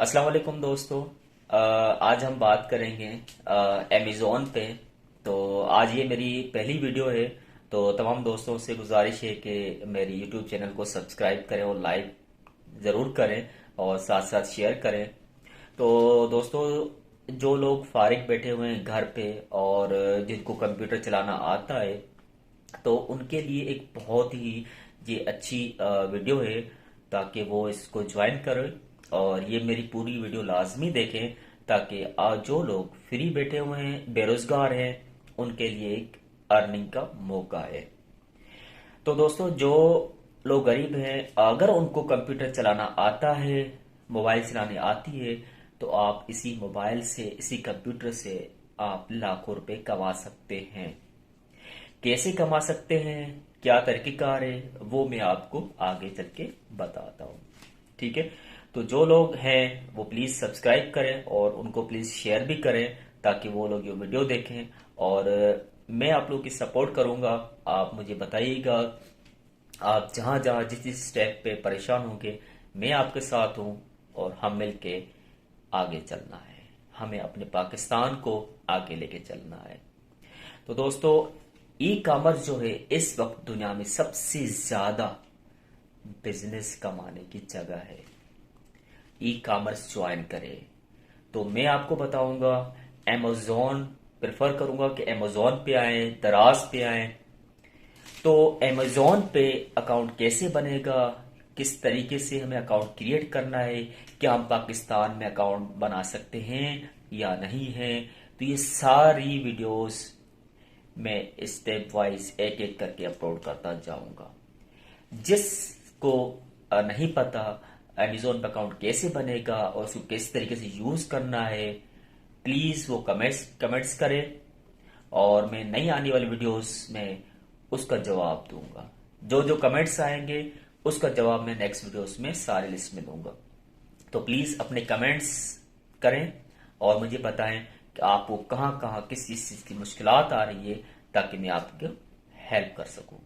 अस्सलाम वालेकुम दोस्तों। आज हम बात करेंगे अमेज़ॉन पे। तो आज ये मेरी पहली वीडियो है। तो तमाम दोस्तों से गुजारिश है कि मेरी यूट्यूब चैनल को सब्सक्राइब करें और लाइक ज़रूर करें और साथ साथ शेयर करें। तो दोस्तों, जो लोग फारिग बैठे हुए हैं घर पे और जिनको कंप्यूटर चलाना आता है, तो उनके लिए एक बहुत ही ये अच्छी वीडियो है, ताकि वो इसको ज्वाइन करें और ये मेरी पूरी वीडियो लाजमी देखें, ताकि आज जो लोग फ्री बैठे हुए हैं, बेरोजगार हैं, उनके लिए एक अर्निंग का मौका है। तो दोस्तों, जो लोग गरीब हैं, अगर उनको कंप्यूटर चलाना आता है, मोबाइल चलाने आती है, तो आप इसी मोबाइल से, इसी कंप्यूटर से आप लाखों रुपए कमा सकते हैं। कैसे कमा सकते हैं, क्या तरीक़ेकार है, वो मैं आपको आगे चल के बताता हूँ। ठीक है। तो जो लोग हैं वो प्लीज़ सब्सक्राइब करें और उनको प्लीज़ शेयर भी करें, ताकि वो लोग ये वीडियो देखें। और मैं आप लोगों की सपोर्ट करूँगा। आप मुझे बताइएगा, आप जहाँ जहाँ जिस जिस स्टेप पे परेशान होंगे, मैं आपके साथ हूँ और हम मिल के आगे चलना है। हमें अपने पाकिस्तान को आगे लेके चलना है। तो दोस्तों, ई कॉमर्स जो है इस वक्त दुनिया में सबसे ज़्यादा बिजनेस कमाने की जगह है। ई कॉमर्स ज्वाइन करें। तो मैं आपको बताऊंगा, अमेज़ॉन प्रेफर करूंगा कि अमेज़ॉन पे आए, दराज पे आए। तो अमेज़ॉन पे अकाउंट कैसे बनेगा, किस तरीके से हमें अकाउंट क्रिएट करना है, क्या हम पाकिस्तान में अकाउंट बना सकते हैं या नहीं है, तो ये सारी वीडियोस मैं स्टेप वाइज एक एक करके अपलोड करता जाऊंगा। जिसको नहीं पता अमेज़ॉन पे अकाउंट कैसे बनेगा और उसको किस तरीके से यूज करना है, प्लीज वो कमेंट्स करें और मैं नई आने वाली वीडियोस में उसका जवाब दूंगा। जो जो कमेंट्स आएंगे उसका जवाब मैं नेक्स्ट वीडियोस में सारे लिस्ट में दूंगा। तो प्लीज अपने कमेंट्स करें और मुझे बताएं कि आपको कहाँ कहाँ किस चीज की मुश्किलात आ रही है, ताकि मैं आपको हेल्प कर सकूं।